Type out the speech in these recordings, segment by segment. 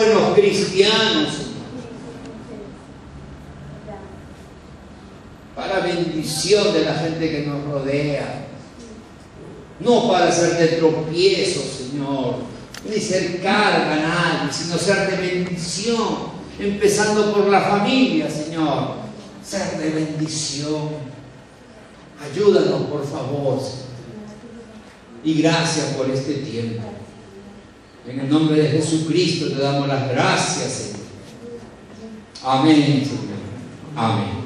buenos cristianos, para bendición de la gente que nos rodea, no para ser de tropiezo, Señor, ni ser carga a nadie, sino ser de bendición, empezando por la familia, Señor, ser de bendición. Ayúdanos, por favor, Señor. Y gracias por este tiempo. En el nombre de Jesucristo te damos las gracias, Señor. Amén, Señor. Amén.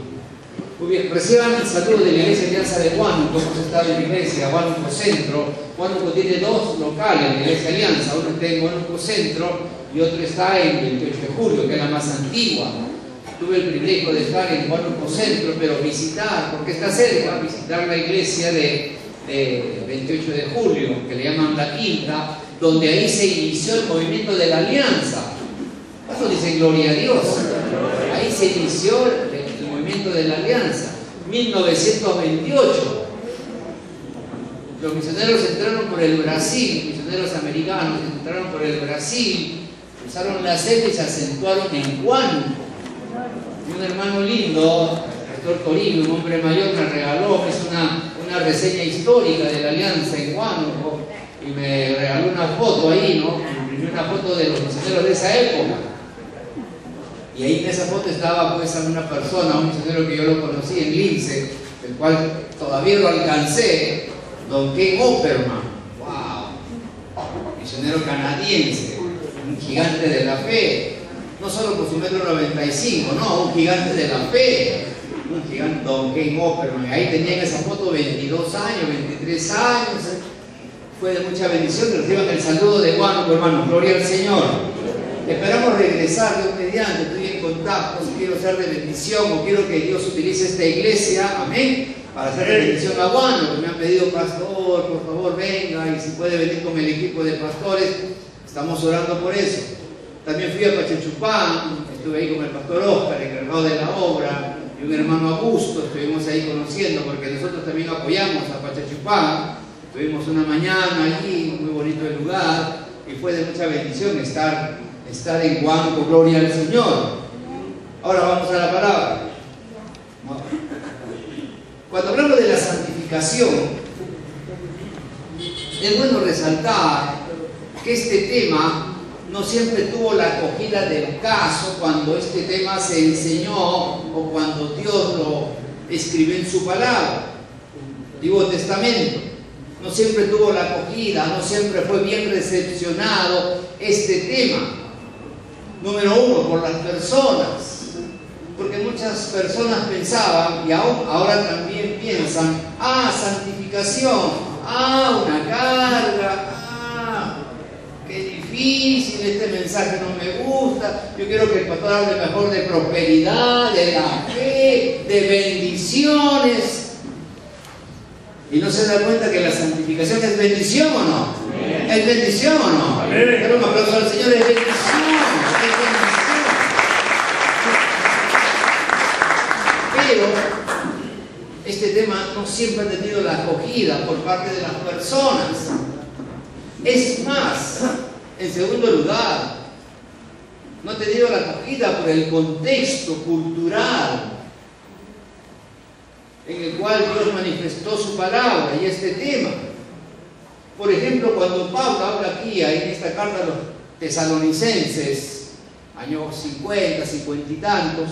Muy bien, reciban el saludo de la Iglesia Alianza de Huánuco. Hemos estado en la iglesia Huánuco Centro. Huánuco tiene dos locales, la Iglesia Alianza. Uno está en Huánuco Centro y otro está en 28 de julio, que es la más antigua. Tuve el privilegio de estar en Huánuco Centro, pero visitar, porque está cerca, visitar la iglesia de 28 de julio, que le llaman La Quinta, donde ahí se inició el movimiento de la Alianza. ¿Cuántos dicen gloria a Dios? Ahí se inició el movimiento de la Alianza, 1928. Los misioneros entraron por el Brasil, misioneros americanos entraron por el Brasil, cruzaron la selva y se acentuaron en Huánuco. Y un hermano lindo, el pastor Toribio, un hombre mayor, me regaló, es una reseña histórica de la Alianza en Huánuco, y me regaló una foto ahí, ¿no? Me imprimió una foto de los misioneros de esa época. Y ahí en esa foto estaba pues una persona, un misionero que yo lo conocí en Lince, el cual todavía lo alcancé, Don Ken Opperman. ¡Wow! Misionero canadiense, un gigante de la fe. No solo por su 1,95 m, no, un gigante de la fe. Un gigante, Don Ken Opperman. Ahí tenía en esa foto 22 años, 23 años. Fue de mucha bendición. Reciban el saludo de Huánuco, hermanos. Gloria al Señor. Esperamos regresar de un mediante, estoy en contacto, si quiero ser de bendición o quiero que Dios utilice esta iglesia, amén, para hacer de bendición a Huánuco. Me han pedido, pastor, por favor venga, y si puede venir con el equipo de pastores, estamos orando por eso. También fui a Pachachupán, estuve ahí con el pastor Oscar, encargado de la obra, y un hermano Augusto, estuvimos ahí conociendo, porque nosotros también apoyamos a Pachachupán. Tuvimos una mañana allí, muy bonito el lugar, y fue de mucha bendición estar en Huánuco. Gloria al Señor. Ahora vamos a la palabra. Cuando hablamos de la santificación, es bueno resaltar que este tema no siempre tuvo la acogida del caso cuando este tema se enseñó o cuando Dios lo escribió en su palabra, Antiguo Testamento. No siempre tuvo la acogida, no siempre fue bien recepcionado este tema. Número uno, por las personas, porque muchas personas pensaban, y aún ahora también piensan, santificación, una carga, qué difícil, este mensaje no me gusta, yo quiero que el pastor hable mejor de prosperidad, de la fe, de bendiciones. Y no se da cuenta que la santificación es bendición o no. Amén. ¿Es bendición o no? Pero un aplauso al Señor, es bendición. Pero este tema no siempre ha tenido la acogida por parte de las personas. Es más, en segundo lugar, no ha tenido la acogida por el contexto cultural en el cual Dios manifestó su palabra y este tema. Por ejemplo, cuando Pablo habla aquí en esta carta a los tesalonicenses, años 50, 50 y tantos,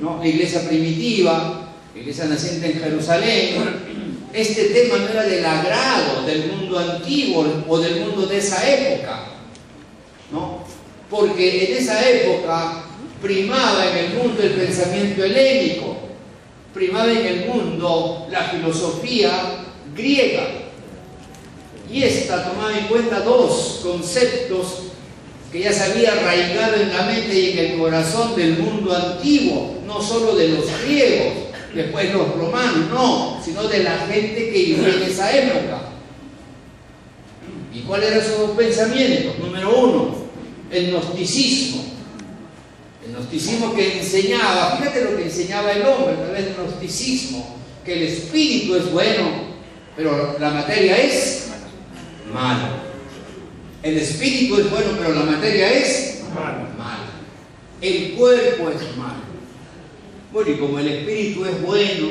¿no? La iglesia primitiva, la iglesia naciente en Jerusalén, este tema no era del agrado del mundo antiguo o del mundo de esa época, ¿no? Porque en esa época primaba en el mundo el pensamiento helénico, primaba en el mundo la filosofía griega, y esta tomaba en cuenta dos conceptos que ya se había arraigado en la mente y en el corazón del mundo antiguo, no solo de los griegos, después los romanos, no, sino de la gente que vivía en esa época. ¿Y cuál era su pensamiento? Número uno, el gnosticismo. El gnosticismo que enseñaba, fíjate lo que enseñaba el hombre a través del gnosticismo, que el espíritu es bueno, pero la materia es mala. El espíritu es bueno, pero la materia es mala. el cuerpo es malo. Bueno, y como el espíritu es bueno,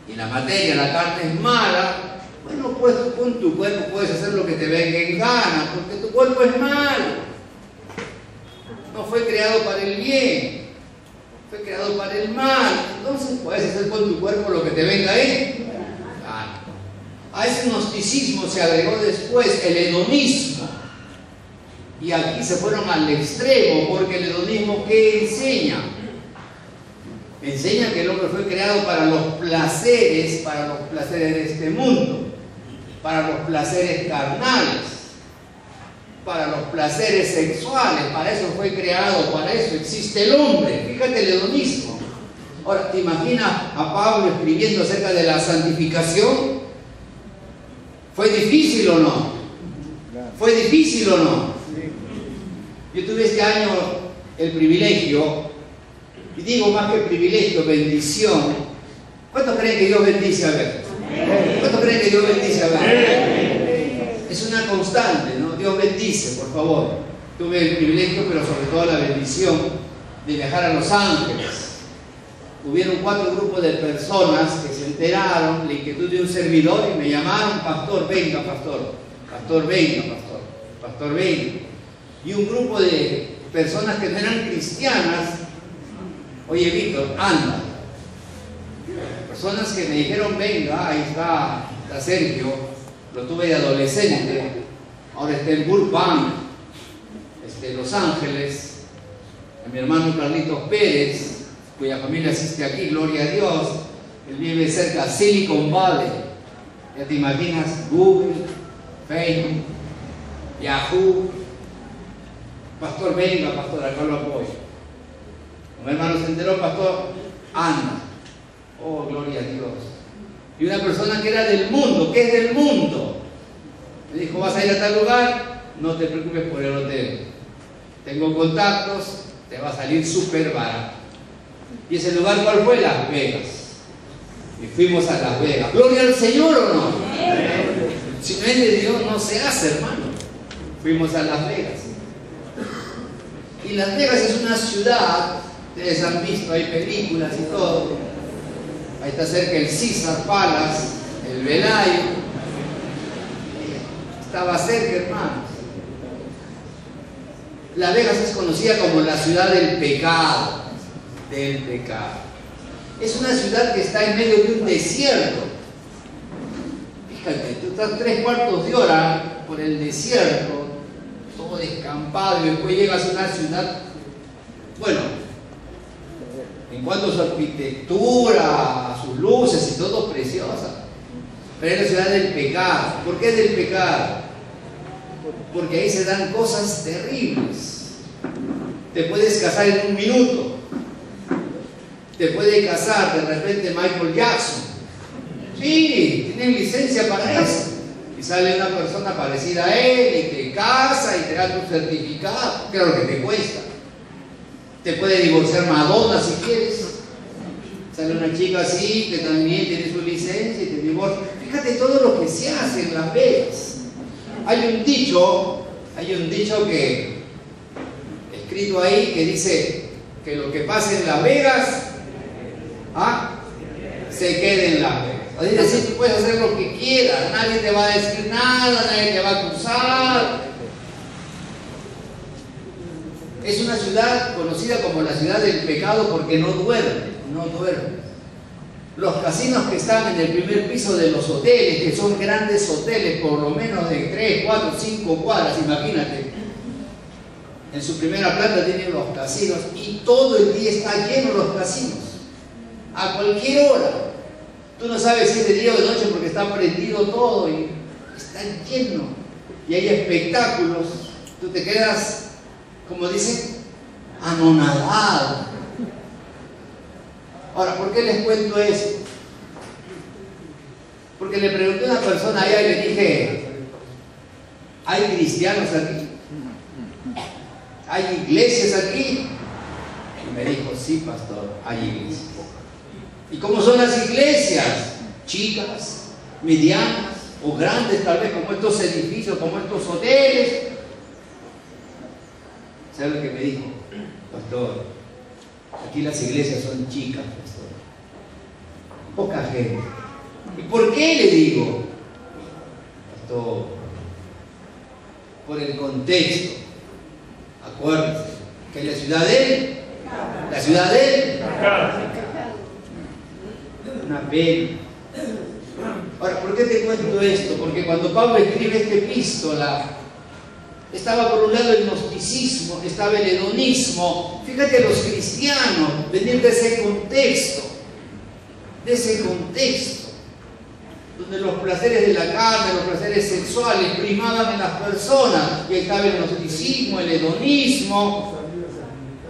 y la materia, la carne es mala, bueno, pues con tu cuerpo puedes hacer lo que te venga en gana, porque tu cuerpo es malo. No fue creado para el bien, fue creado para el mal. Entonces puedes hacer con tu cuerpo lo que te venga en gana. A ese gnosticismo se agregó después el hedonismo. Y aquí se fueron al extremo, porque el hedonismo, ¿qué enseña? Enseña que el hombre fue creado para los placeres de este mundo, para los placeres carnales, para los placeres sexuales. Para eso fue creado, para eso existe el hombre. Fíjate el hedonismo. Ahora, ¿te imaginas a Pablo escribiendo acerca de la santificación? ¿Fue difícil o no? ¿Fue difícil o no? Yo tuve este año el privilegio, y digo más que privilegio, bendición. ¿Cuántos creen que Dios bendice a ver? ¿Cuántos creen que Dios bendice a ver? Es una constante, ¿no? Dios bendice, por favor. Tuve el privilegio, pero sobre todo la bendición de viajar a Los Ángeles. Hubieron 4 grupos de personas que se enteraron la inquietud de un servidor y me llamaron: pastor, venga, pastor, pastor, venga, pastor, pastor, venga. Y un grupo de personas que no eran cristianas: oye, Víctor, anda. Personas que me dijeron: venga, ahí está Sergio, lo tuve de adolescente, ahora está en Burbank, Los Ángeles, mi hermano Carlitos Pérez, cuya familia asiste aquí, gloria a Dios. Él vive cerca de Silicon Valley. Ya te imaginas, Google, Facebook, Yahoo. Pastor, venga, pastor, acá lo apoyo. Mi hermano se enteró: pastor, anda. Oh, gloria a Dios. Y una persona que era del mundo, que es del mundo, me dijo: vas a ir a tal lugar, no te preocupes por el hotel, tengo contactos, te va a salir súper barato. ¿Y ese lugar cuál fue? Las Vegas. Y fuimos a Las Vegas. ¿Gloria al Señor o no? Si no es de Dios, no se hace, hermano. Fuimos a Las Vegas. Y Las Vegas es una ciudad, ustedes han visto, hay películas y todo. Ahí está cerca el Caesar Palace, el Velayo. Estaba cerca, hermanos. Las Vegas es conocida como la ciudad del pecado. Del pecado. Es una ciudad que está en medio de un desierto. Fíjate, tú estás 3/4 de hora por el desierto, todo descampado, y después llegas a una ciudad, bueno, en cuanto a su arquitectura, a sus luces y todo, preciosa. Pero es la ciudad del pecado. ¿Por qué del pecado? Porque ahí se dan cosas terribles. Te puedes casar en un minuto. Te puede casar de repente Michael Jackson. Sí, tienen licencia para eso. Y sale una persona parecida a él y te casa y te da tu certificado. Claro que te cuesta. Te puede divorciar Madonna si quieres. Sale una chica así que también tiene su licencia y te divorcia. Fíjate todo lo que se hace en Las Vegas. Hay un dicho que escrito ahí que dice que lo que pasa en Las Vegas se queda en Las Vegas. Es decir, tú puedes hacer lo que quieras, nadie te va a decir nada, nadie te va a acusar. Es una ciudad conocida como la ciudad del pecado porque no duerme. Los casinos que están en el primer piso de los hoteles, que son grandes hoteles, por lo menos de 3, 4, 5 cuadras, imagínate. En su primera planta tienen los casinos y todo el día está lleno los casinos. A cualquier hora. Tú no sabes si es de día o de noche porque está prendido todo y está lleno. Y hay espectáculos. Tú te quedas, como dicen, anonadado. Ahora, ¿por qué les cuento eso? Porque le pregunté a una persona allá y le dije: ¿hay cristianos aquí? ¿Hay iglesias aquí? Y me dijo: sí, pastor, hay iglesias. ¿Y cómo son las iglesias? Chicas, medianas o grandes, tal vez como estos edificios, como estos hoteles. ¿Sabe lo que me dijo? Pastor, aquí las iglesias son chicas, pastor. Poca gente. ¿Y por qué le digo? Pastor, por el contexto. Acuérdense que la ciudad de él, una pena. Ahora, ¿por qué te cuento esto? Porque cuando Pablo escribe esta epístola, estaba por un lado el gnosticismo, estaba el hedonismo. Fíjate, los cristianos venían de ese contexto, donde los placeres de la carne, los placeres sexuales primaban en las personas, y ahí estaba el gnosticismo, el hedonismo.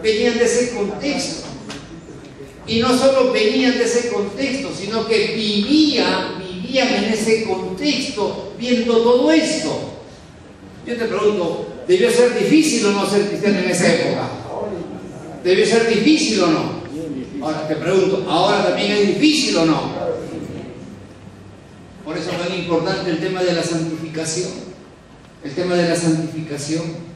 Venían de ese contexto, y no solo venían de ese contexto, sino que vivían en ese contexto, viendo todo esto. Yo te pregunto, ¿debió ser difícil o no ser cristiano en esa época? ¿Debió ser difícil o no? Ahora te pregunto, ¿ahora también es difícil o no? Por eso es tan importante el tema de la santificación. El tema de la santificación.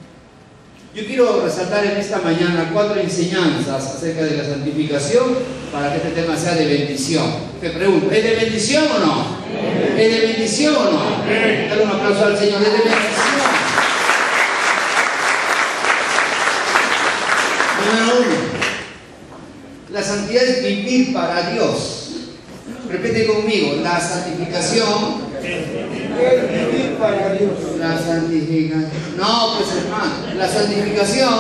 Yo quiero resaltar en esta mañana 4 enseñanzas acerca de la santificación para que este tema sea de bendición. Te pregunto, ¿es de bendición o no? ¿Es de bendición o no? Dale un aplauso al Señor, ¿es de bendición? Número 1. La santidad es vivir para Dios. Repite conmigo, la santificación es vivir para Dios. La santificación. No, pues hermano, la santificación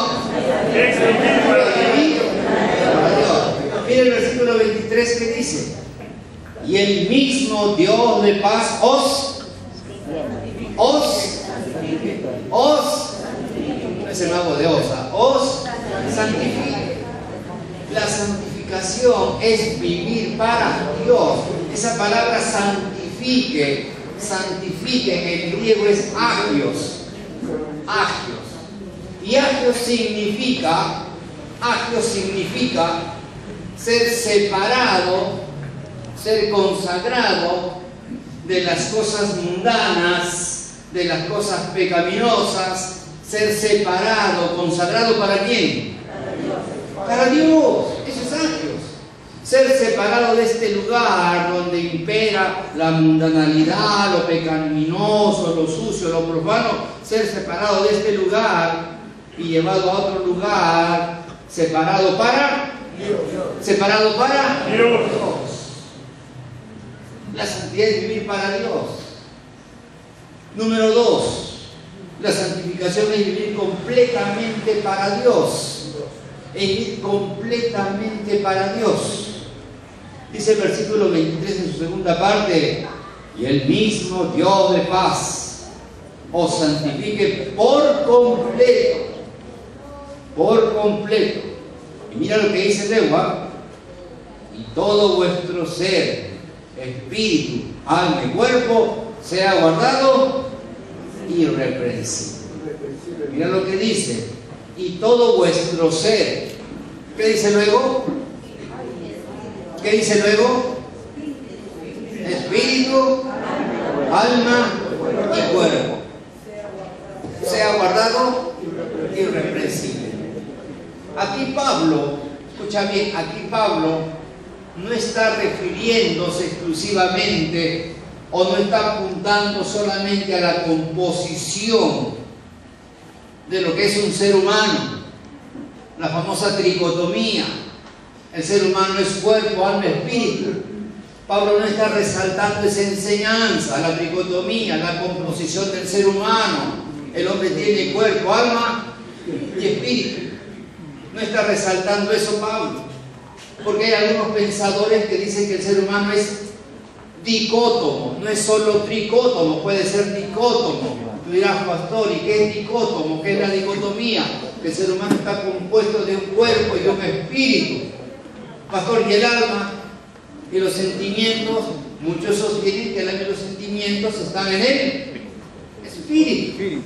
es vivir para Dios. Mira el versículo 23 que dice: y el mismo Dios de paz ese mago de osa, os santifique. La santificación es vivir para Dios. Esa palabra santifique en el griego es agios. Y agios significa ser separado, ser consagrado de las cosas mundanas, de las cosas pecaminosas, ser separado, consagrado ¿para quién? Para Dios. Eso es agios. Ser separado de este lugar donde impera la mundanalidad, lo pecaminoso, lo sucio, lo profano. Ser separado de este lugar y llevado a otro lugar, separado para Dios. Separado para Dios. La santidad es vivir para Dios. Número 2. La santificación es vivir completamente para Dios. Es vivir completamente para Dios. Dice el versículo 23 en su segunda parte: y el mismo Dios de paz os santifique por completo. Por completo. Y mira lo que dice luego: y todo vuestro ser, espíritu, alma y cuerpo sea guardado irreprensible. Mira lo que dice: y todo vuestro ser. ¿Qué dice luego? ¿Qué dice luego? Espíritu, alma y cuerpo sea guardado irreprensible. Aquí Pablo, escucha bien, aquí Pablo no está refiriéndose exclusivamente o no está apuntando solamente a la composición de lo que es un ser humano, la famosa tricotomía. El ser humano es cuerpo, alma, espíritu. Pablo no está resaltando esa enseñanza, la tricotomía, la composición del ser humano. El hombre tiene cuerpo, alma y espíritu. No está resaltando eso Pablo, porque hay algunos pensadores que dicen que el ser humano es dicótomo, no es solo tricótomo, puede ser dicótomo. Tú dirás, pastor, ¿y qué es dicótomo? ¿Qué es la dicotomía? Que el ser humano está compuesto de un cuerpo y de un espíritu. Pastor, ¿y el alma? Y los sentimientos, muchos sostienen que el alma y los sentimientos están en el espíritu.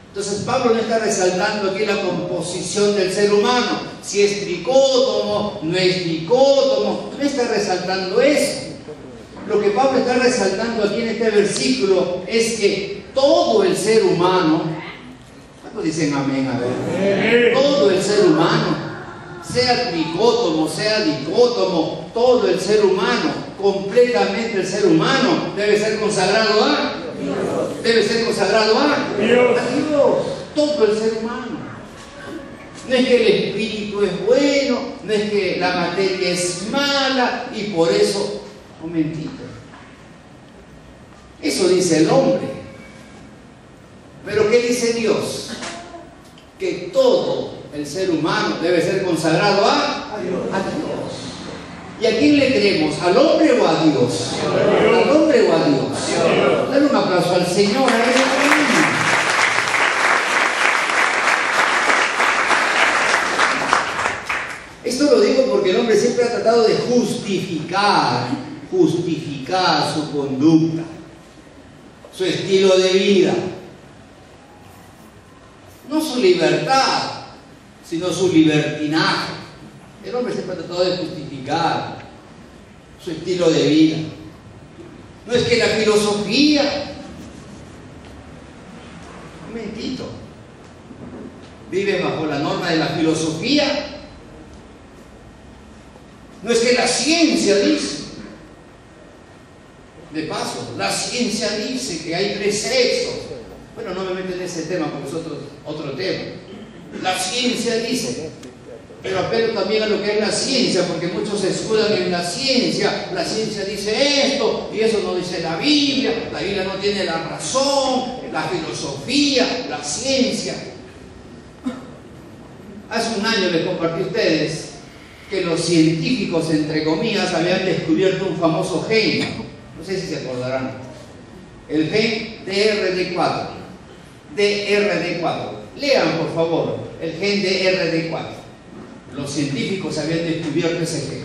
Entonces Pablo no está resaltando aquí la composición del ser humano, si es tricótomo, no es dicótomo, no está resaltando eso. Lo que Pablo está resaltando aquí en este versículo es que todo el ser humano, ¿Cuántos dicen amén? A ver. Todo el ser humano, sea tricótomo, sea dicótomo, todo el ser humano, completamente el ser humano, debe ser consagrado a Dios. Debe ser consagrado a Dios. A Dios. Todo el ser humano. No es que el espíritu es bueno, no es que la materia es mala y por eso, un momentito. Eso dice el hombre. Pero ¿qué dice Dios? Que todo el ser humano debe ser consagrado a Dios. ¿Y a quién le creemos? ¿Al hombre o a Dios? ¿Al hombre o a Dios? Dale un aplauso al Señor. Esto lo digo porque el hombre siempre ha tratado de justificar su conducta, su estilo de vida. No su libertad, sino su libertinaje. El hombre siempre ha tratado de justificar su estilo de vida. No es que la filosofía, un momentito, vive bajo la norma de la filosofía. No es que la ciencia dice, de paso, la ciencia dice que hay 3 sexos. Bueno, no me meto en ese tema porque es otro tema. La ciencia dice, pero apelo también a lo que es la ciencia, porque muchos se escudan en la ciencia. La ciencia dice esto y eso no dice la Biblia no tiene la razón, la filosofía, la ciencia. Hace un año les compartí a ustedes que los científicos, entre comillas, habían descubierto un famoso gen. No sé si se acordarán. El gen DRD4. DRD4. Lean, por favor, el gen DRD4. Los científicos habían descubierto ese gen.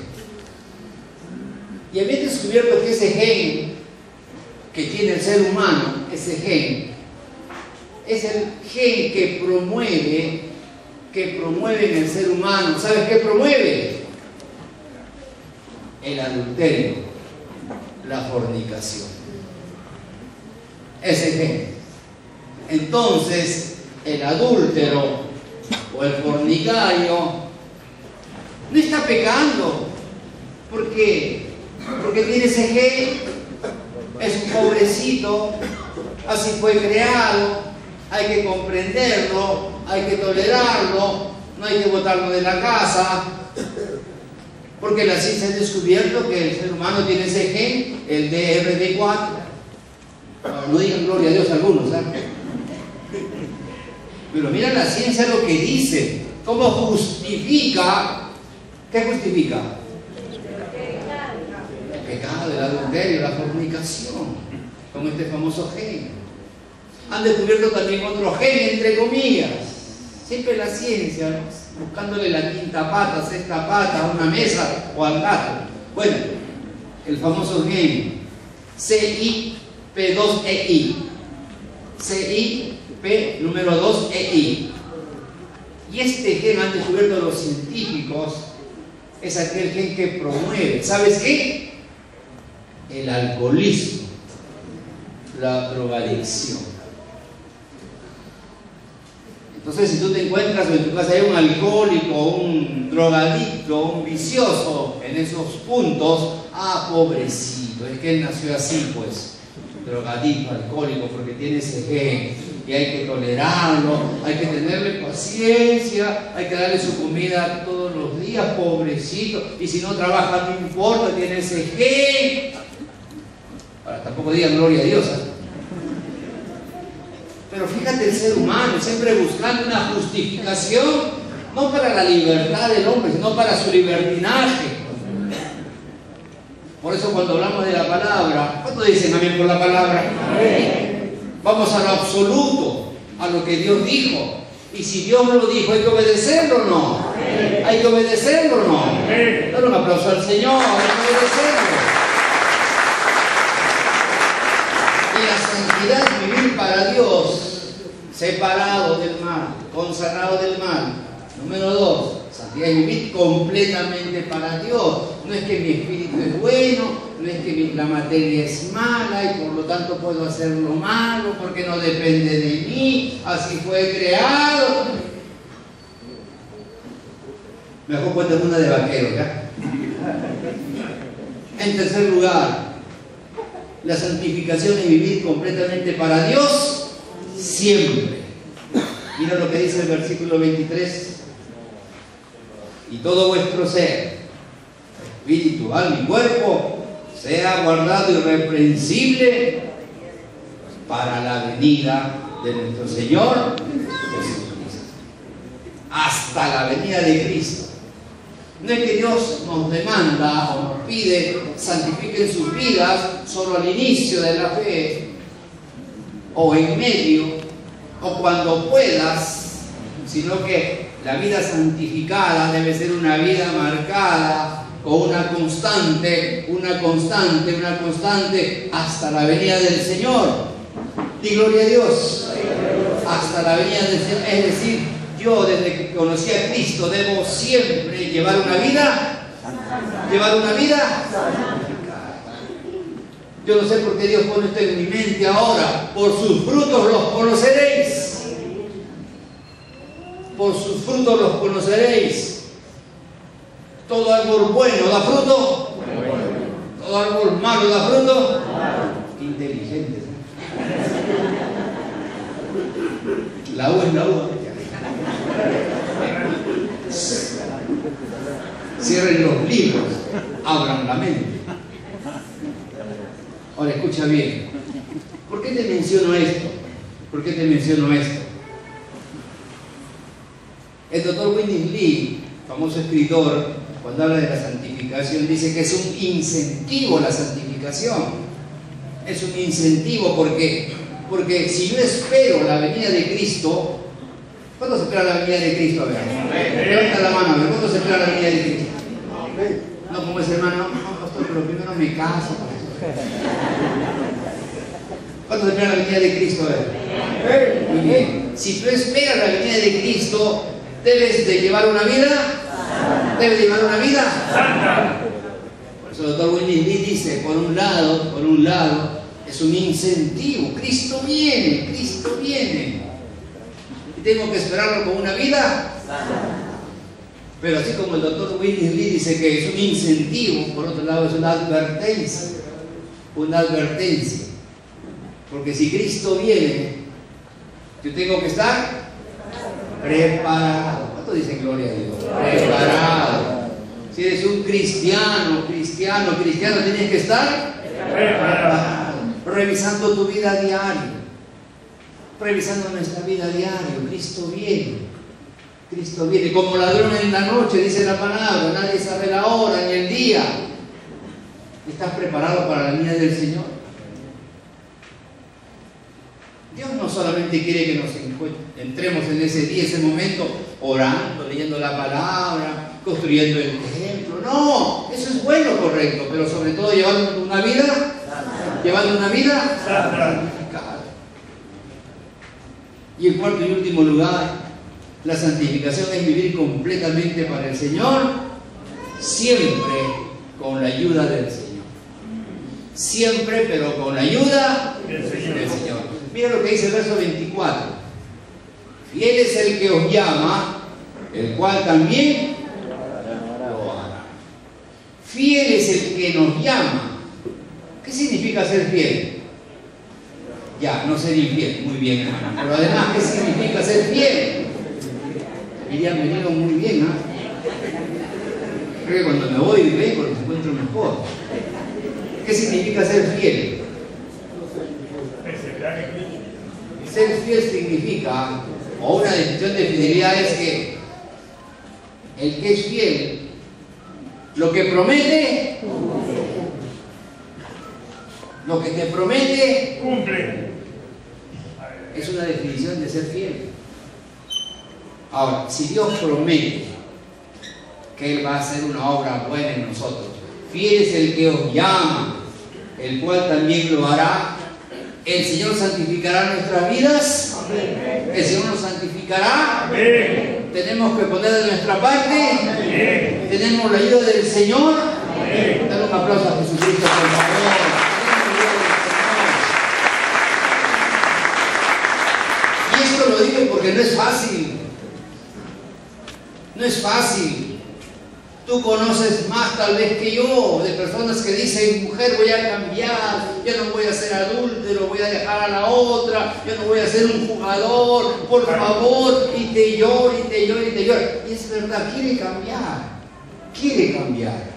Y habían descubierto que ese gen que tiene el ser humano, ese gen, es el gen que promueve en el ser humano. ¿Sabes qué promueve? El adulterio, la fornicación. Ese gen. Entonces, el adúltero o el fornicario no está pecando. ¿Por qué? Porque tiene ese gen, es un pobrecito, así fue creado, hay que comprenderlo, hay que tolerarlo, no hay que botarlo de la casa, porque la ciencia ha descubierto que el ser humano tiene ese gen, el DRD4. No digan gloria a Dios algunos, ¿sabes? Pero mira la ciencia lo que dice, cómo justifica. ¿Qué justifica? El pecado, el adulterio, la fornicación, como este famoso gen. Han descubierto también otro gen, entre comillas. Siempre la ciencia, ¿no? Buscándole la quinta pata, sexta pata a una mesa o al gato. Bueno, el famoso gen CIP2EI. CIP número 2EI. Y este gen, han descubierto los científicos, es aquel gen que promueve, ¿sabes qué? El alcoholismo, la drogadicción. Entonces, si tú te encuentras en tu casa hay un alcohólico, un drogadicto, un vicioso en esos puntos, pobrecito, es que él nació así, pues, drogadicto, alcohólico, porque tiene ese gen. Y hay que tolerarlo, hay que tenerle paciencia, hay que darle su comida todos los días, pobrecito, y si no trabaja no importa, tiene ese gen. Ahora, tampoco digan gloria a Dios, ¿eh? Pero fíjate el ser humano, siempre buscando una justificación, no para la libertad del hombre, sino para su libertinaje. Por eso cuando hablamos de la palabra, ¿cuántos dicen amén por la palabra? Amén. Vamos a lo absoluto, a lo que Dios dijo. Y si Dios lo dijo, ¿hay que obedecerlo o no? Amén. ¿Hay que obedecerlo o no? Amén. Dale un aplauso al Señor, hay que obedecerlo. Y la santidad es vivir para Dios, separado del mal, consagrado del mal. Número 2, santidad es vivir completamente para Dios. No es que mi espíritu es bueno, no es que la materia es mala y por lo tanto puedo hacer lo malo porque no depende de mí, así fue creado. Mejor cuéntame una de vaquero, ¿ya? En tercer lugar, la santificación es vivir completamente para Dios siempre. Mira lo que dice el versículo 23. Y todo vuestro ser, espíritu, alma y cuerpo, sea guardado irreprensible para la venida de nuestro Señor Jesucristo. Hasta la venida de Cristo. No es que Dios nos demanda o nos pide santifiquen sus vidas solo al inicio de la fe, o en medio, o cuando puedas, sino que la vida santificada debe ser una vida marcada con una constante hasta la venida del Señor. Y gloria a Dios, hasta la venida del Señor. Es decir, yo desde que conocí a Cristo debo siempre llevar una vida santificada. Yo no sé por qué Dios pone esto en mi mente ahora. Por sus frutos los conoceréis. Por sus frutos los conoceréis. Todo árbol bueno da fruto. Todo árbol malo da fruto. Inteligente. La U es la U. Cierren los libros, abran la mente. Ahora escucha bien. ¿Por qué te menciono esto? El doctor William Lee, famoso escritor, cuando habla de la santificación, dice que es un incentivo la santificación. Es un incentivo porque si yo espero la venida de Cristo, ¿cuándo se espera la venida de Cristo? A ver, levanta la mano, a ver, ¿cuándo se espera la venida de Cristo? No, como ese hermano, no, pastor, pero primero me caso. ¿Cuándo se espera la venida de Cristo? A ver. Muy bien. Si tú esperas la venida de Cristo, debes de llevar una vida. Debes de llevar una vida santa. Por eso el doctor William Lee dice, por un lado, es un incentivo. Cristo viene. Y tengo que esperarlo con una vida santa. Pero así como el doctor William Lee dice que es un incentivo, por otro lado es una advertencia. Porque si Cristo viene, yo tengo que estar preparado. ¿Cuánto dicen gloria a Dios? Preparado. Si eres un cristiano, tienes que estar preparado. Revisando tu vida diaria. Revisando nuestra vida diaria. Cristo viene. Como ladrón en la noche, dice la palabra. Nadie sabe la hora ni el día. ¿Estás preparado para la venida del Señor? Dios no solamente quiere que nos entremos en ese día, ese momento, orando, leyendo la palabra, construyendo el templo. No, eso es bueno, correcto, pero sobre todo llevando una vida santificada. Y en cuarto y último lugar, la santificación es vivir completamente para el Señor, siempre con la ayuda del Señor. Siempre, pero con la ayuda del Señor. Mira lo que dice el verso 24. Fiel es el que os llama, el cual también lo hará. Fiel es el que nos llama. ¿Qué significa ser fiel? Ya, no ser infiel. Muy bien, hermano. Pero además, ¿qué significa ser fiel? Miriam, me digo muy bien, ¿ah? Creo que cuando me voy y vengo, los encuentro mejor. ¿Qué significa ser fiel? Ser fiel significa, o una definición de fidelidad es que el que es fiel, lo que promete, lo que te promete, cumple. Es una definición de ser fiel. Ahora, si Dios promete que Él va a hacer una obra buena en nosotros, fiel es el que os llama, el cual también lo hará. El Señor santificará nuestras vidas. Amén. El Señor nos santificará. Amén. Tenemos que poner de nuestra parte. Amén. Tenemos la ayuda del Señor. Amén. Dale un aplauso a Jesucristo, por favor. Y esto lo digo porque no es fácil. No es fácil. Tú conoces más tal vez que yo de personas que dicen, mujer, voy a cambiar, ya no voy a ser adúltero, voy a dejar a la otra, yo no voy a ser un jugador, por favor, y te llora, y te llora, y te llora. Y es verdad, quiere cambiar.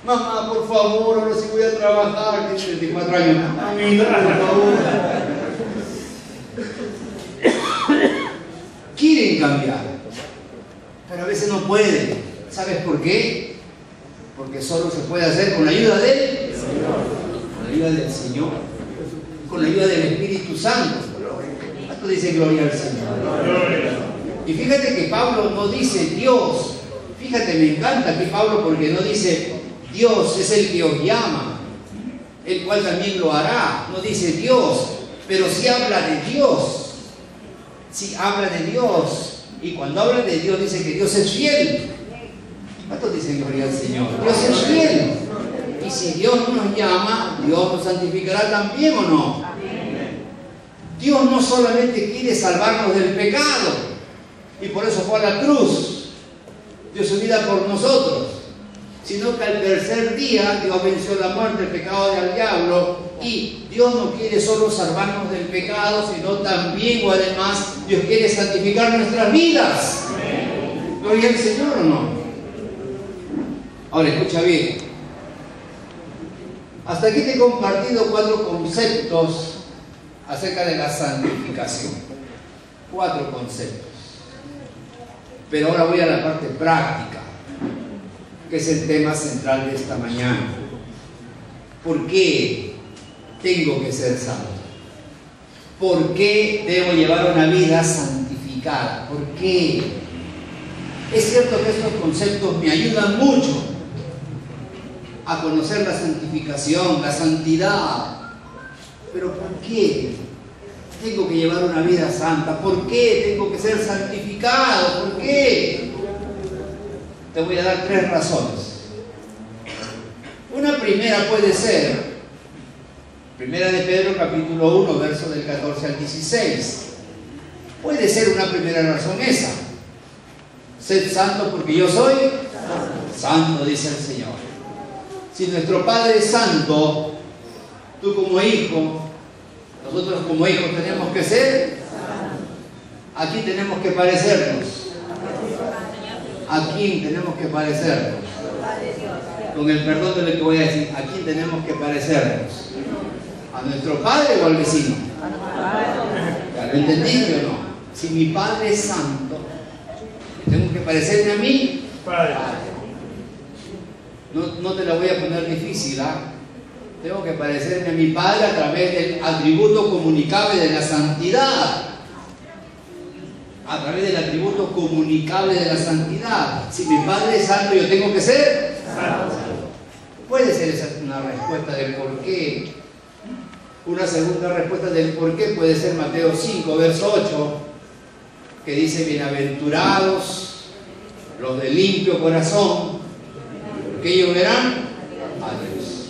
Mamá, por favor, ahora sí voy a trabajar, tiene 34 años, mamita, por favor. Quieren cambiar, pero a veces no pueden. ¿Sabes por qué? Porque solo se puede hacer con la ayuda del Señor, con la ayuda del Señor, con la ayuda del Espíritu Santo. Esto dice gloria al Señor. Y fíjate que Pablo no dice Dios. Fíjate, me encanta aquí Pablo porque no dice Dios es el que os llama, el cual también lo hará. No dice Dios, pero sí habla de Dios. Sí habla de Dios. Y cuando habla de Dios dice que Dios es fiel. ¿Cuántos dicen gloria al Señor? Dios es fiel. Y si Dios nos llama, Dios nos santificará también, ¿o no? Dios no solamente quiere salvarnos del pecado, y por eso fue a la cruz, dio su vida por nosotros, sino que al tercer día Dios venció la muerte, el pecado del diablo, y Dios no quiere solo salvarnos del pecado, sino también o además Dios quiere santificar nuestras vidas. ¿Gloria al Señor o no? Ahora escucha bien. Hasta aquí te he compartido 4 conceptos acerca de la santificación. 4 conceptos. Pero ahora voy a la parte práctica, que es el tema central de esta mañana. ¿Por qué tengo que ser santo? ¿Por qué debo llevar una vida santificada? ¿Por qué? Es cierto que estos conceptos me ayudan mucho a conocer la santificación, la santidad. Pero ¿por qué tengo que llevar una vida santa? ¿Por qué tengo que ser santificado? ¿Por qué? Te voy a dar 3 razones. Una primera puede ser, primera de Pedro capítulo 1, verso del 14 al 16. Puede ser una primera razón esa. Sed santo porque yo soy santo, dice el Señor. Si nuestro Padre es santo, tú como hijo, nosotros como hijos tenemos que ser, aquí tenemos que parecernos. ¿A quién tenemos que parecernos? Con el perdón de lo que voy a decir, ¿a quién tenemos que parecernos? ¿A nuestro padre o al vecino? ¿Ya lo entendí o no? Si mi Padre es santo, tengo que parecerme a mí. No te la voy a poner difícil, ¿ah? Tengo que parecerme a mi Padre a través del atributo comunicable de la santidad. A través del atributo comunicable de la santidad. Si mi Padre es santo, yo tengo que ser santo. Puede ser esa una respuesta del por qué. Una segunda respuesta del por qué puede ser Mateo 5, verso 8, que dice: bienaventurados los de limpio corazón, porque ellos verán a Dios.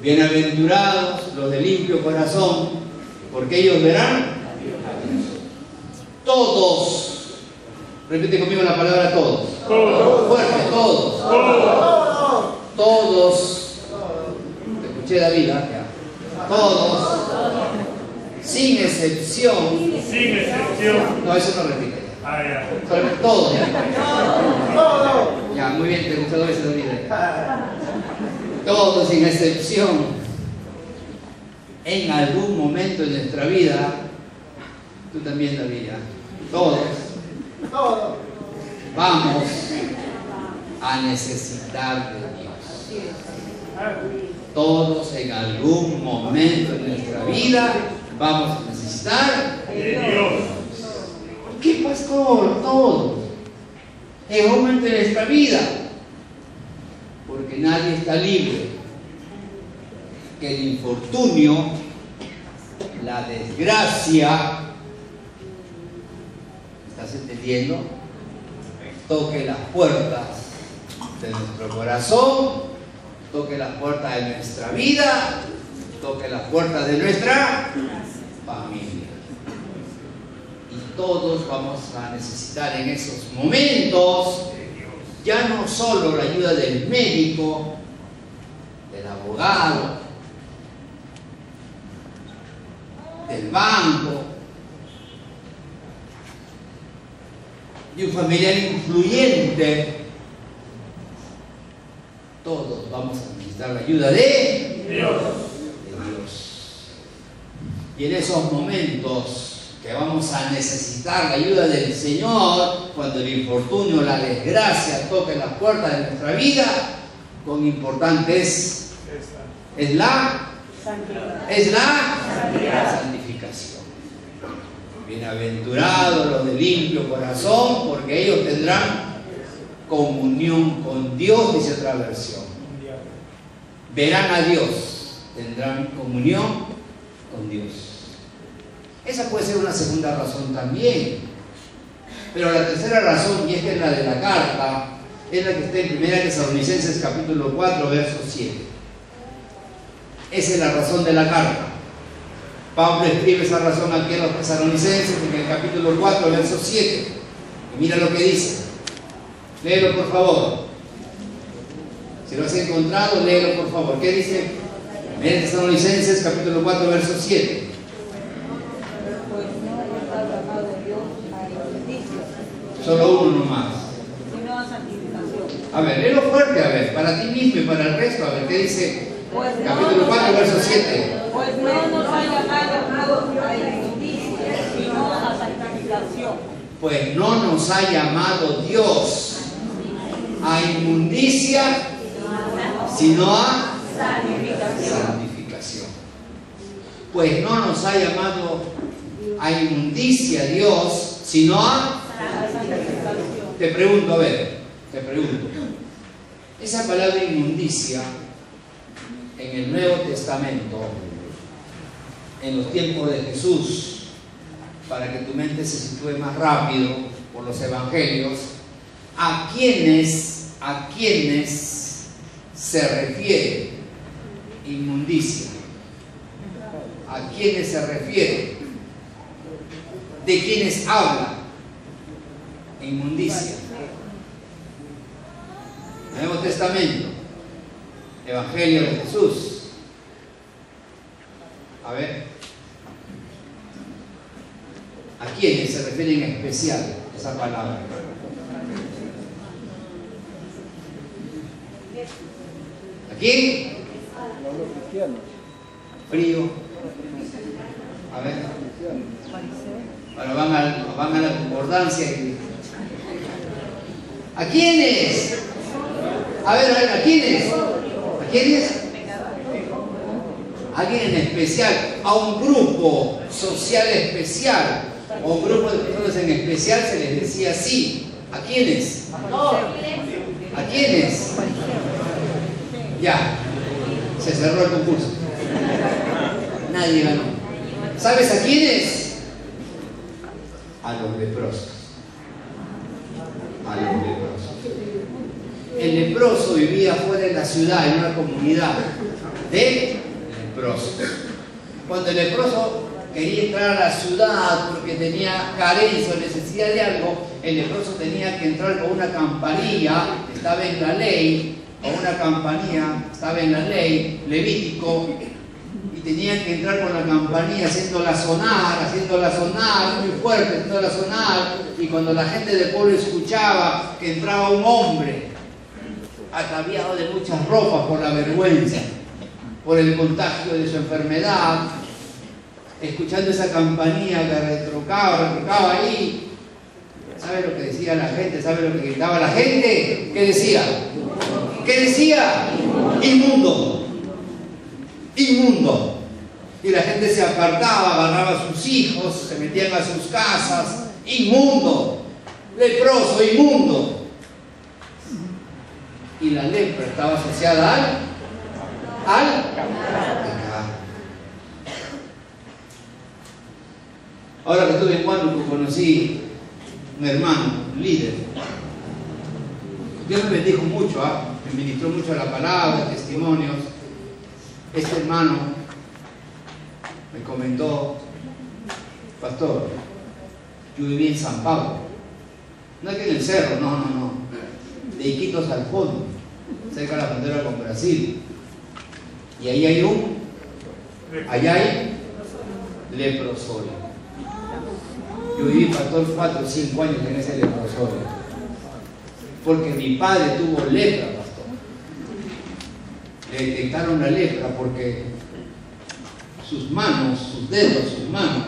Bienaventurados los de limpio corazón, porque ellos verán a Dios. Todos, repite conmigo la palabra todos. Todos. Fuerte, todos. Todos. Todos. Te escuché, David, ¿eh? Todos. Sin excepción. Sin excepción. No, eso no repite. Ya. Solamente todos, ya. Ya, muy bien, te gustó ese David. Todos sin excepción. En algún momento de nuestra vida, tú también, David, ¿ya? Todos vamos a necesitar de Dios. Todos en algún momento de nuestra vida vamos a necesitar De Dios. ¿Por qué, pastor? Todos. En algún momento de nuestra vida. Porque nadie está libre. Que el infortunio, la desgracia, ¿estás entendiendo? Toque las puertas de nuestro corazón, toque las puertas de nuestra vida, toque las puertas de nuestra familia. Y todos vamos a necesitar en esos momentos ya no solo la ayuda del médico, del abogado, del banco, de un familiar influyente. Todos vamos a necesitar la ayuda de Dios. Y en esos momentos que vamos a necesitar la ayuda del Señor, cuando el infortunio, la desgracia toque las puertas de nuestra vida, cuán importante es la santificación. Bienaventurados los de limpio corazón, porque ellos tendrán comunión con Dios, dice otra versión. Verán a Dios, tendrán comunión con Dios. Esa puede ser una segunda razón también. Pero la tercera razón, y esta es la de la carta, es la que está en 1 Tesalonicenses capítulo 4, verso 7. Esa es la razón de la carta. Pablo escribe esa razón aquí a los tesalonicenses en el capítulo 4, verso 7. Y mira lo que dice. Léelo por favor. Si lo has encontrado, léelo por favor. ¿Qué dice? 1 Tesalonicenses capítulo 4, verso 7. Solo uno nomás. A ver, léelo fuerte, a ver, para ti mismo y para el resto, a ver, ¿qué dice? Capítulo 4, verso 7. Pues no nos ha llamado a injusticia, sino a santificación. Pues no nos ha llamado Dios a inmundicia, sino a santificación. Pues no nos ha llamado a inmundicia Dios, sino a santificación. Te pregunto, a ver, esa palabra inmundicia en el Nuevo Testamento, en los tiempos de Jesús, para que tu mente se sitúe más rápido por los evangelios, ¿a quiénes se refiere inmundicia? ¿A quiénes se refiere? ¿De quiénes habla inmundicia? Nuevo Testamento, Evangelio de Jesús. A ver, ¿a quiénes se refiere en especial esa palabra? ¿A quién? Frío. A ver. Ahora van a la concordancia. ¿A quiénes? A ver, ¿a quiénes? ¿A quiénes? A alguien en especial, a un grupo social especial, o a un grupo de personas en especial se les decía así. ¿A quiénes? ¿A quiénes? Ya, se cerró el concurso. Nadie ganó. ¿Sabes a quiénes? A los leprosos. A los leprosos. El leproso vivía fuera de la ciudad, en una comunidad de leprosos. Cuando el leproso quería entrar a la ciudad porque tenía carencia o necesidad de algo, el leproso tenía que entrar con una campanilla, estaba en la ley, con una campanilla, estaba en la ley, Levítico, y tenía que entrar con la campanilla haciéndola sonar muy fuerte, haciéndola sonar, y cuando la gente del pueblo escuchaba que entraba un hombre ataviado de muchas ropas por la vergüenza, por el contagio de su enfermedad, escuchando esa campanilla que retrocaba ahí, ¿sabe lo que decía la gente? ¿Sabe lo que gritaba la gente? ¿Qué decía? ¿Qué decía? Inmundo. Inmundo. Y la gente se apartaba, agarraba a sus hijos, se metían a sus casas. Inmundo. Leproso, inmundo. Y la lepra estaba asociada al pecado. Ahora que estuve en Huánuco conocí un hermano, un líder, Dios me bendijo mucho, me ministró mucho la palabra, testimonios. Este hermano me comentó: pastor, yo viví en San Pablo, no aquí en el cerro, no, de Iquitos al fondo, cerca de la frontera con Brasil, y ahí hay leprosorio. Yo viví, pastor, 4 o 5 años en ese leprosorio, porque mi padre tuvo lepra, pastor. Le detectaron la lepra porque sus manos, sus dedos, sus manos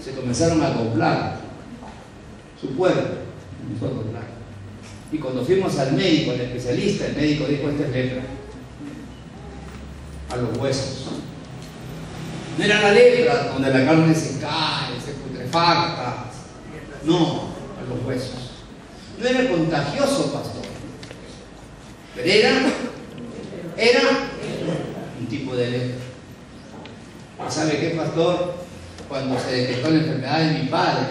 se comenzaron a doblar, su cuerpo comenzó a doblar. Y cuando fuimos al médico, al especialista, el médico dijo: esta es lepra a los huesos. No era la lepra donde la carne se cae, se putrefacta, no, a los huesos. No era contagioso, pastor, pero era un tipo de lepra. ¿Sabe qué, pastor? Cuando se detectó la enfermedad de mi padre,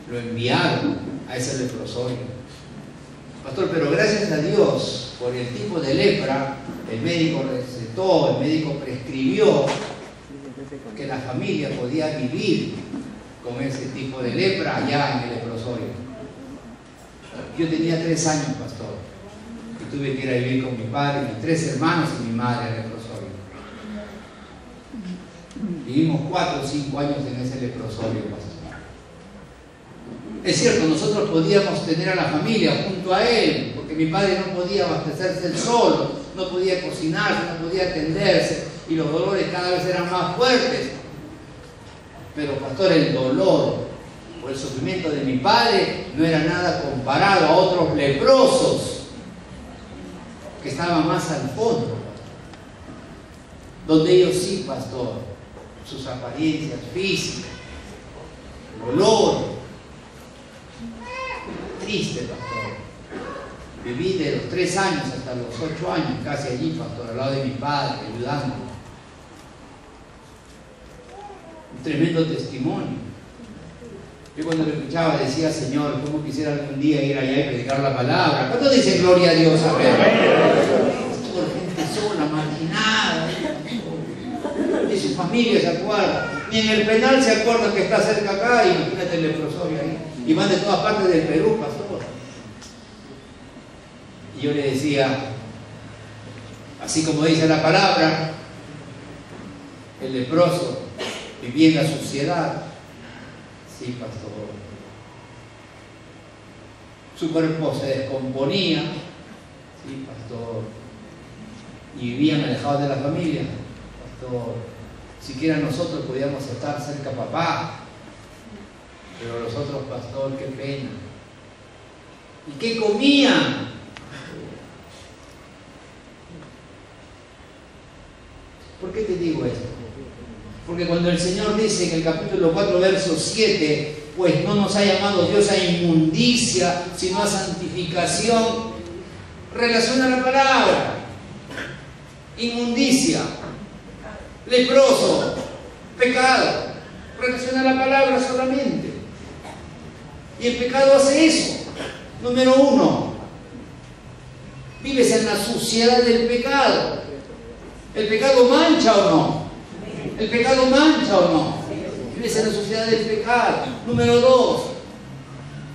lo enviaron a ese leprosorio. Pastor, pero gracias a Dios, por el tipo de lepra, el médico recetó, el médico prescribió que la familia podía vivir con ese tipo de lepra allá en el leprosorio. Yo tenía 3 años, pastor, y tuve que ir a vivir con mi padre, mis 3 hermanos y mi madre al leprosorio. Vivimos 4 o 5 años en ese leprosorio, pastor. Es cierto, nosotros podíamos tener a la familia junto a él, porque mi padre no podía abastecerse él solo, no podía cocinarse, no podía atenderse, y los dolores cada vez eran más fuertes. Pero, pastor, el dolor o el sufrimiento de mi padre no era nada comparado a otros leprosos que estaban más al fondo, donde ellos sí, pastor, sus apariencias físicas, el olor. Triste, pastor. Viví de los 3 años hasta los 8 años casi allí, pastor, al lado de mi padre, ayudando. Un tremendo testimonio. Yo cuando lo escuchaba decía: Señor, ¿cómo quisiera algún día ir allá y predicar la palabra? ¿Cuánto dice gloria a Dios? A ver, toda gente sola, marginada, ni su familia se acuerda, ni en el penal se acuerdan que está cerca acá. Imagínate el leprosorio ahí, y van de todas partes del Perú, pastor. Y yo le decía, así como dice la palabra, el leproso vivía en la suciedad. Sí, pastor. Su cuerpo se descomponía. Sí, pastor. Y vivían alejados de la familia. Pastor, siquiera nosotros podíamos estar cerca a papá, pero los otros, pastor, qué pena. ¿Y qué comían? ¿Por qué te digo esto? Porque cuando el Señor dice en el capítulo 4, verso 7, pues no nos ha llamado Dios a inmundicia, sino a santificación, relaciona la palabra. Inmundicia, leproso, pecado, relaciona la palabra solamente. Y el pecado hace eso. Número 1, vives en la suciedad del pecado. ¿El pecado mancha o no? ¿El pecado mancha o no? Vives en la suciedad del pecado. Número 2,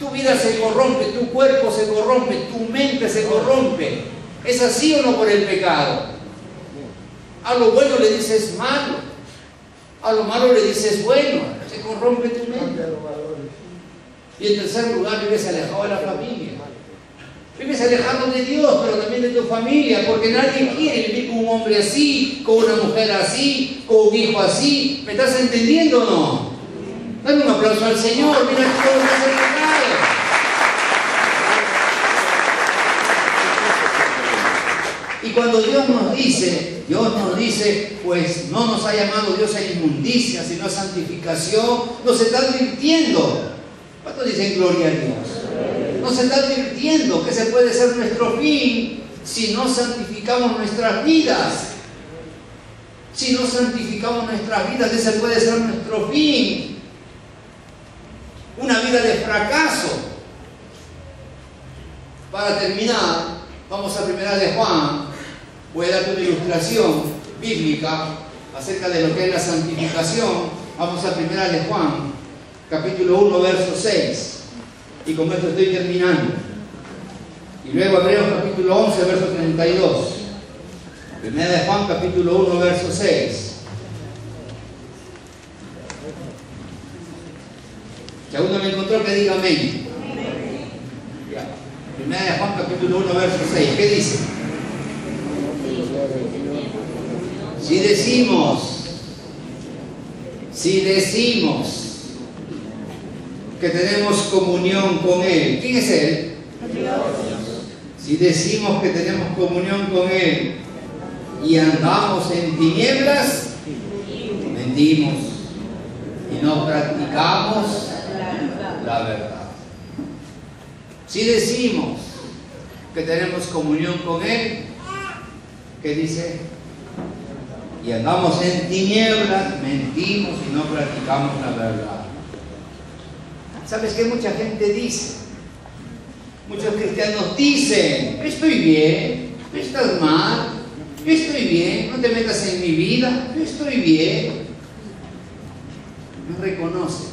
tu vida se corrompe, tu cuerpo se corrompe, tu mente se corrompe. ¿Es así o no por el pecado? A lo bueno le dices malo, a lo malo le dices bueno, se corrompe tu mente. Y en tercer lugar, vives alejado de la familia. Vives alejado de Dios, pero también de tu familia, porque nadie quiere vivir con un hombre así, con una mujer así, con un hijo así. ¿Me estás entendiendo o no? Dame un aplauso al Señor. Mira todo lo que es el pecado. Y cuando Dios nos dice, pues no nos ha llamado Dios a inmundicia, sino a santificación, nos está advirtiendo. ¿Cuántos dicen gloria a Dios? Nos está advirtiendo que ese puede ser nuestro fin si no santificamos nuestras vidas. Si no santificamos nuestras vidas, ese puede ser nuestro fin. Una vida de fracaso. Para terminar, vamos a primera de Juan. Voy a darte una ilustración bíblica acerca de lo que es la santificación. Vamos a primera de Juan, capítulo 1, verso 6. Y con esto estoy terminando. Y luego Hebreos capítulo 11, verso 32. Primera de Juan, capítulo 1, verso 6. Si aún no me encontró, que diga amén. Primera de Juan, capítulo 1, verso 6. ¿Qué dice? Si decimos que tenemos comunión con Él. ¿Quién es Él? Dios. Si decimos que tenemos comunión con Él y andamos en tinieblas, mentimos y no practicamos la verdad. Si decimos que tenemos comunión con Él, ¿qué dice? Y andamos en tinieblas, mentimos y no practicamos la verdad. ¿Sabes qué mucha gente dice? Muchos cristianos dicen: estoy bien, estás mal, estoy bien, no te metas en mi vida, estoy bien. No reconoce.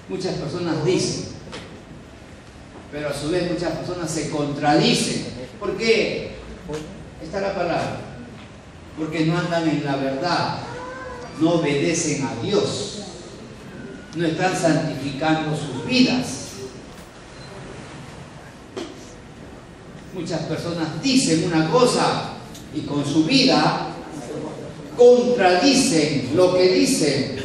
Muchas personas dicen, pero a su vez muchas personas se contradicen. ¿Por qué? Está la palabra. Porque no andan en la verdad, no obedecen a Dios, no están santificando sus vidas. Muchas personas dicen una cosa y con su vida contradicen lo que dicen.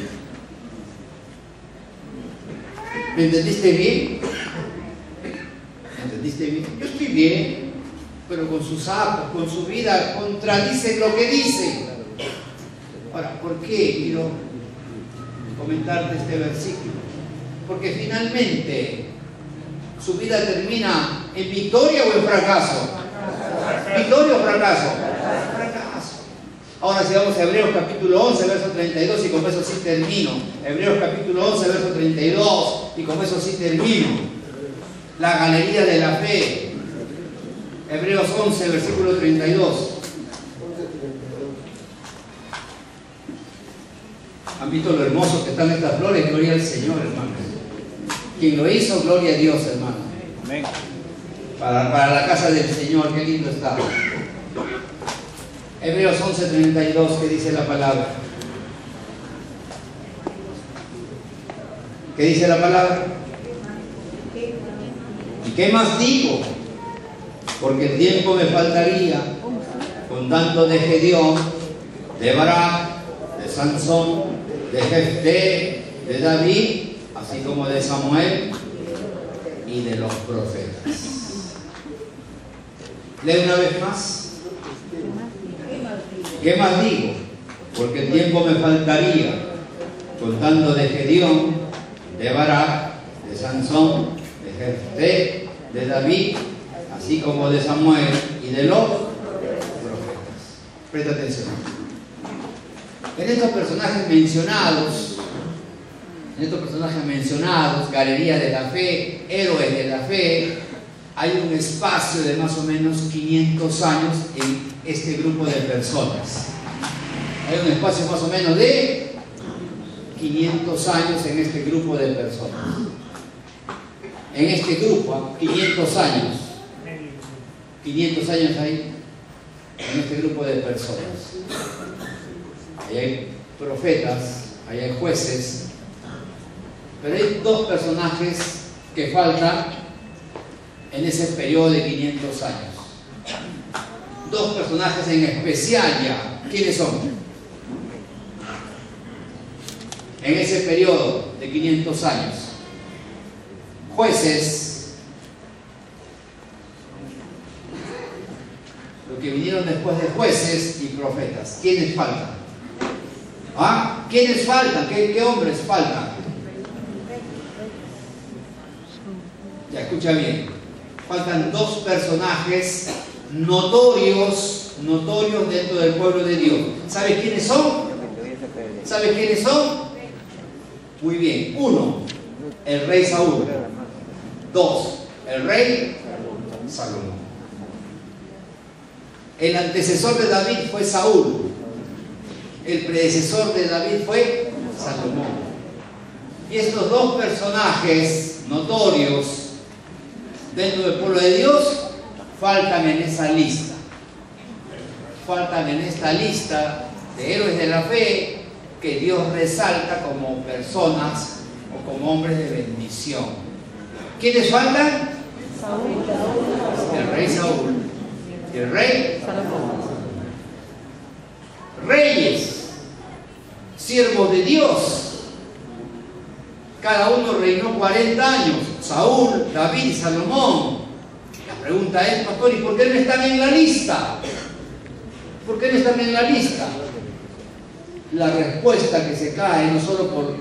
¿Me entendiste bien? ¿Me entendiste bien? Yo estoy bien, pero con sus actos, con su vida, contradicen lo que dicen. Ahora, ¿por qué quiero comentarte este versículo? Porque finalmente su vida termina en victoria o en fracaso. ¿Victoria o fracaso? Fracaso. Ahora si vamos a Hebreos capítulo 11, verso 32, y con eso sí termino. Hebreos capítulo 11, verso 32, y con eso sí termino. La galería de la fe. Hebreos 11, versículo 32. ¿Han visto lo hermoso que están estas flores? Gloria al Señor, hermanos. Quien lo hizo, gloria a Dios, hermano. Amén. Para la casa del Señor, qué lindo está. Hebreos 11, 32, que dice la palabra. ¿Qué dice la palabra? ¿Y qué más digo? Porque el tiempo me faltaría, contando de Gedeón, de Barak, de Sansón, de Jefté, de David, así como de Samuel y de los profetas. Lee una vez más. ¿Qué más digo? Porque el tiempo me faltaría, contando de Gedeón, de Barak, de Sansón, de Jefté, de David, así como de Samuel y de los profetas. Presta atención. En estos personajes mencionados, galería de la fe, héroes de la fe, hay un espacio de más o menos 500 años en este grupo de personas. Hay un espacio más o menos de 500 años en este grupo de personas. En este grupo, 500 años. 500 años hay en este grupo de personas. Ahí hay profetas, ahí hay jueces, pero hay dos personajes que faltan en ese periodo de 500 años. Dos personajes en especial ya. ¿Quiénes son? En ese periodo de 500 años. Jueces, los que vinieron después de jueces, y profetas. ¿Quiénes faltan? ¿Ah? ¿Quiénes faltan? ¿Qué hombres faltan? Ya, escucha bien. Faltan dos personajes notorios dentro del pueblo de Dios. ¿Sabes quiénes son? ¿Sabes quiénes son? Muy bien. Uno, el rey Saúl. 2, el rey Salomón. El antecesor de David fue Saúl. El predecesor de David fue Salomón. Y estos dos personajes notorios dentro del pueblo de Dios faltan en esa lista. Faltan en esta lista de héroes de la fe que Dios resalta como personas o como hombres de bendición. ¿Quiénes faltan? El rey Saúl y el rey Salomón. Reyes, siervos de Dios. Cada uno reinó 40 años. Saúl, David y Salomón. La pregunta es, pastor, ¿y por qué no están en la lista? ¿Por qué no están en la lista? La respuesta que se cae no solo por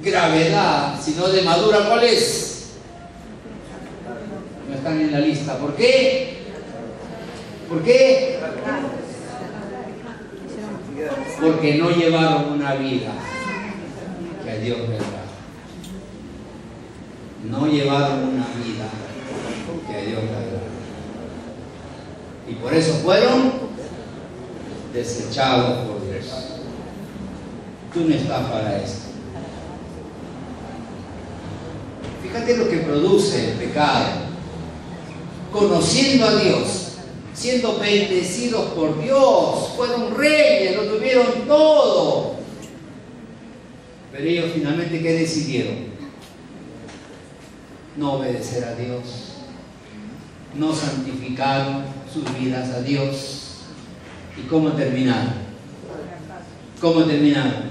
gravedad, sino de madura, ¿cuál es? No están en la lista. ¿Por qué? ¿Por qué? Porque no llevaron una vida que a Dios le agrada. No llevaron una vida que a Dios le agrada. Y por eso fueron desechados por Dios. Tú no estás para esto. Fíjate lo que produce el pecado. Conociendo a Dios, siendo bendecidos por Dios, fueron reyes, lo tuvieron todo. Pero ellos finalmente, ¿qué decidieron? No obedecer a Dios. No santificaron sus vidas a Dios. ¿Y cómo terminaron? ¿Cómo terminaron?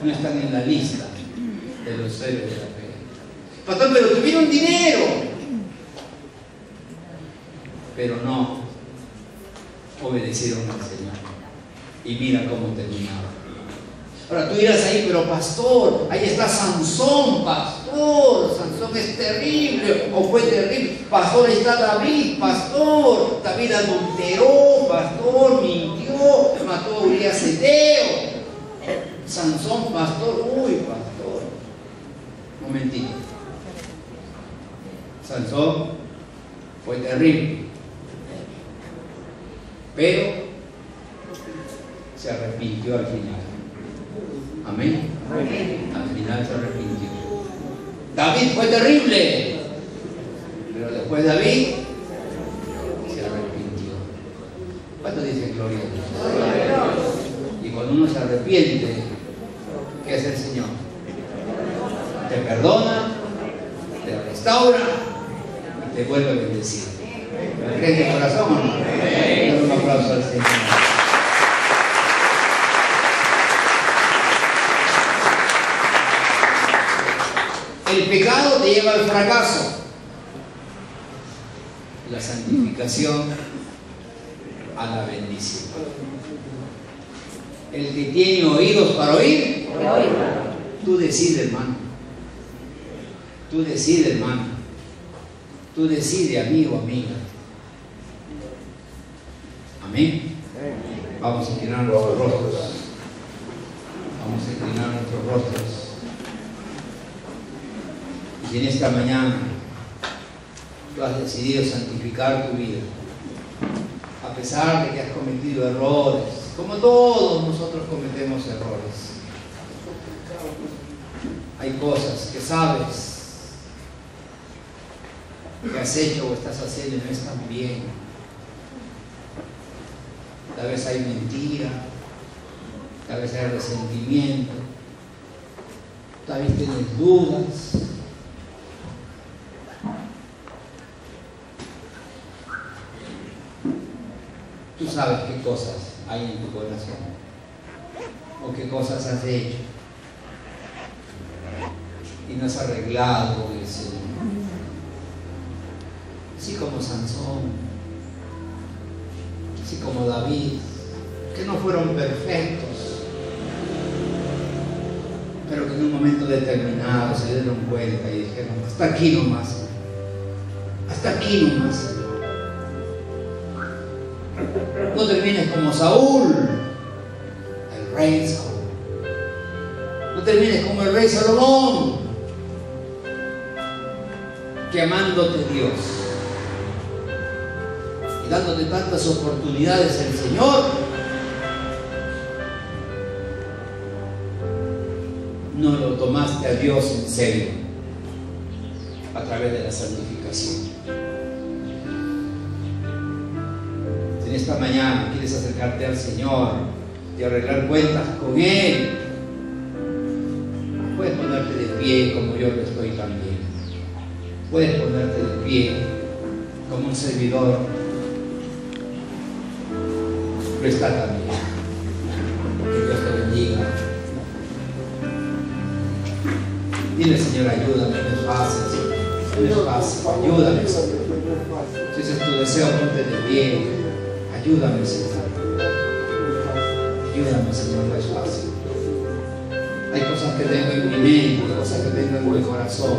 No están en la lista de los héroes de la fe. Pastor, pero tuvieron dinero. Pero no obedecieron al Señor. Y mira cómo terminaron. Ahora tú dirás ahí, pero pastor, ahí está Sansón, pastor, Sansón es terrible, o fue terrible. Pastor, ahí está David, pastor, David adulteró, pastor, mintió, mató a Urias Eteo. Sansón, pastor, uy, pastor. Momentito. Sansón fue terrible, pero se arrepintió al final. Amén. Al final se arrepintió. David fue terrible, pero después David se arrepintió. ¿Cuánto dice gloria a Dios? Y cuando uno se arrepiente, ¿qué hace el Señor? Te perdona, te restaura y te vuelve a bendecir. ¿Me crees de corazón o no? Dale un aplauso al Señor. El pecado te lleva al fracaso. La santificación a la bendición. El que tiene oídos para oír, tú decides, hermano. Tú decides, hermano. Tú decides, amigo, amiga. Amén. Vamos a inclinar nuestros rostros. Vamos a inclinar nuestros rostros. Y en esta mañana tú has decidido santificar tu vida, a pesar de que has cometido errores, como todos nosotros cometemos errores. Hay cosas que sabes que has hecho o estás haciendo y no están bien. Tal vez hay mentira, tal vez hay resentimiento, tal vez tienes dudas. Tú sabes qué cosas hay en tu corazón o qué cosas has hecho y no has arreglado con el Señor. Así como Sansón, así como David, que no fueron perfectos, pero que en un momento determinado se dieron cuenta y dijeron: hasta aquí nomás, hasta aquí nomás. No termines como Saúl, el rey Saúl. No termines como el rey Salomón, que amándote Dios y dándote tantas oportunidades el Señor, no lo tomaste a Dios en serio a través de la santificación. Si en esta mañana quieres acercarte al Señor y arreglar cuentas con Él, puedes ponerte de pie como yo lo estoy también. Puedes ponerte de pie como un servidor lo está también. Que Dios te bendiga. Dile, Señor, ayúdame, no es fácil, Señor. No es fácil, ayúdame, Señor. Si ese es tu deseo, ponte de pie. Ayúdame, Señor. Ayúdame, Señor, no es fácil. Hay cosas que tengo en mi mente, cosas que tengo en mi corazón,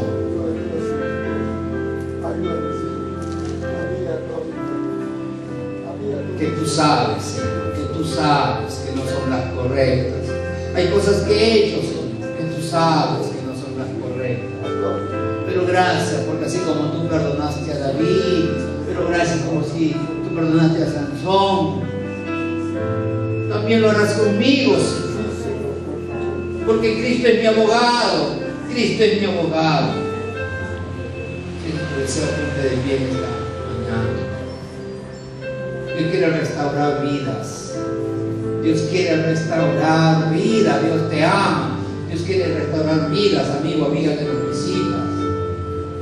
que tú sabes, Señor, que tú sabes que no son las correctas. Hay cosas que he hecho, Señor, que tú sabes que no son las correctas. Pero gracias, porque así como tú perdonaste a David, pero gracias como si tú perdonaste a Sansón, también lo harás conmigo, Señor. Porque Cristo es mi abogado. Cristo es mi abogado. Si tu deseo, ponte de pie esta mañana. Dios quiere restaurar vidas. Dios quiere restaurar vidas. Dios te ama. Dios quiere restaurar vidas, amigo, amiga que nos visitas.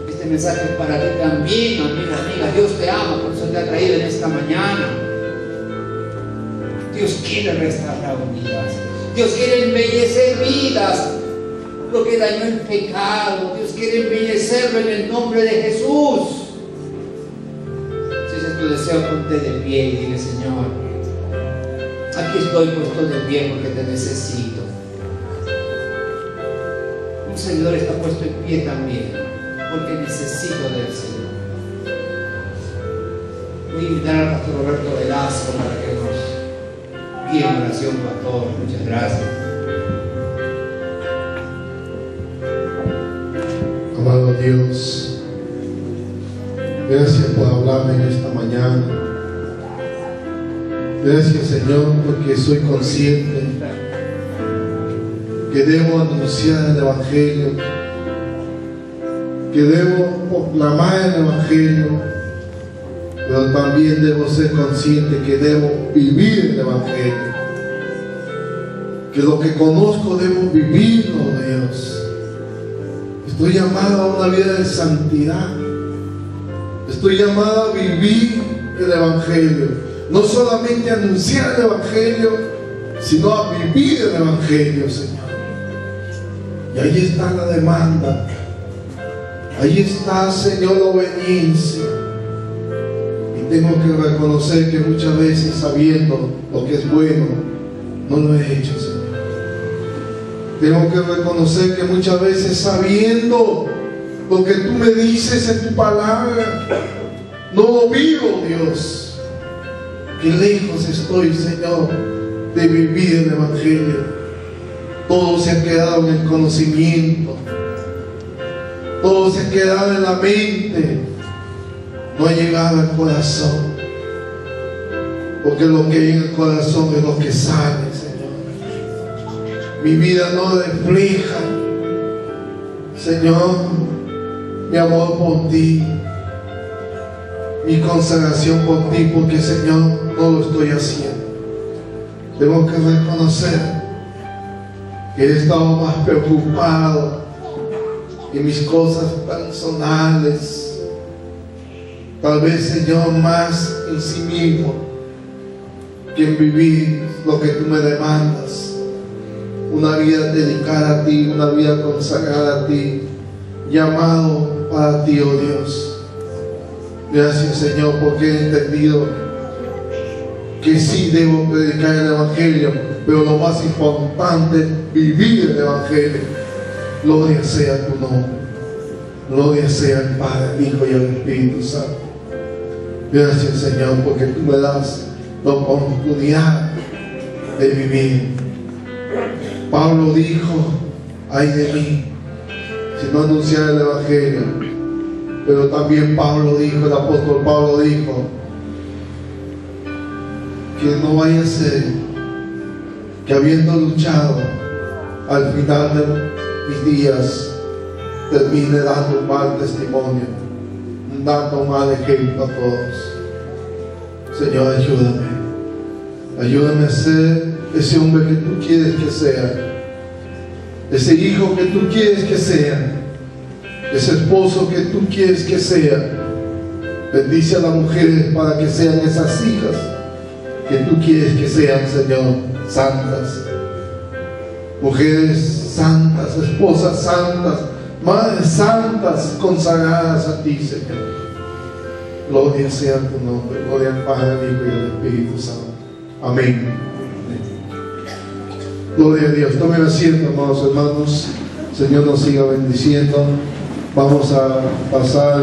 Este mensaje es para ti también, amigo, amiga. Dios te ama, por eso te ha traído en esta mañana. Dios quiere restaurar vidas. Dios quiere embellecer vidas, lo que dañó el pecado. Dios quiere embellecerlo en el nombre de Jesús. Si ese es tu deseo, ponte de pie y dile, Señor, aquí estoy puesto de pie porque te necesito. Un servidor está puesto en pie también porque necesito del Señor. Voy a invitar al pastor Roberto Velasco para que nos guíe en oración, pastor. Muchas gracias. Amado Dios, gracias por hablarme en esta mañana. Gracias, Señor, porque soy consciente que debo anunciar el Evangelio, que debo proclamar el Evangelio, pero también debo ser consciente que debo vivir el Evangelio, que lo que conozco debo vivirlo, Dios. Estoy llamado a una vida de santidad. Estoy llamado a vivir el Evangelio, no solamente a anunciar el Evangelio, sino a vivir el Evangelio, Señor. Y ahí está la demanda. Ahí está, Señor, la obediencia. Y tengo que reconocer que muchas veces, sabiendo lo que es bueno, no lo he hecho, Señor. Tengo que reconocer que muchas veces, sabiendo lo que tú me dices en tu palabra, no lo vivo, Dios. Que lejos estoy, Señor, de vivir el Evangelio. Todo se ha quedado en el conocimiento, todo se ha quedado en la mente, no ha llegado al corazón, porque lo que hay en el corazón es lo que sale, Señor. Mi vida no refleja, Señor, mi amor por ti, mi consagración por ti, porque, Señor, no lo estoy haciendo. Tengo que reconocer que he estado más preocupado en mis cosas personales, tal vez, Señor, más en sí mismo que en vivir lo que tú me demandas, una vida dedicada a ti, una vida consagrada a ti, llamado para ti, oh Dios. Gracias, Señor, porque he entendido que sí debo predicar el Evangelio, pero lo más importante es vivir el Evangelio. Gloria sea tu nombre, gloria sea el Padre, el Hijo y el Espíritu Santo. Gracias, Señor, porque tú me das la oportunidad de vivir. Pablo dijo ay de mí, si no anunciara el Evangelio. Pero también Pablo dijo, el apóstol Pablo dijo, que no vaya a ser que habiendo luchado, al final de mis días termine dando un mal testimonio, dando un mal ejemplo a todos. Señor, ayúdame a ser ese hombre que tú quieres que sea, ese hijo que tú quieres que sea, ese esposo que tú quieres que sea. Bendice a las mujeres para que sean esas hijas que tú quieres que sean, Señor, santas, mujeres santas, esposas santas, madres santas, consagradas a ti, Señor. Gloria sea tu nombre, gloria al Padre, al Hijo y al Espíritu Santo. Amén. Gloria a Dios. Tomen asiento, amados hermanos. Señor nos siga bendiciendo. Vamos a pasar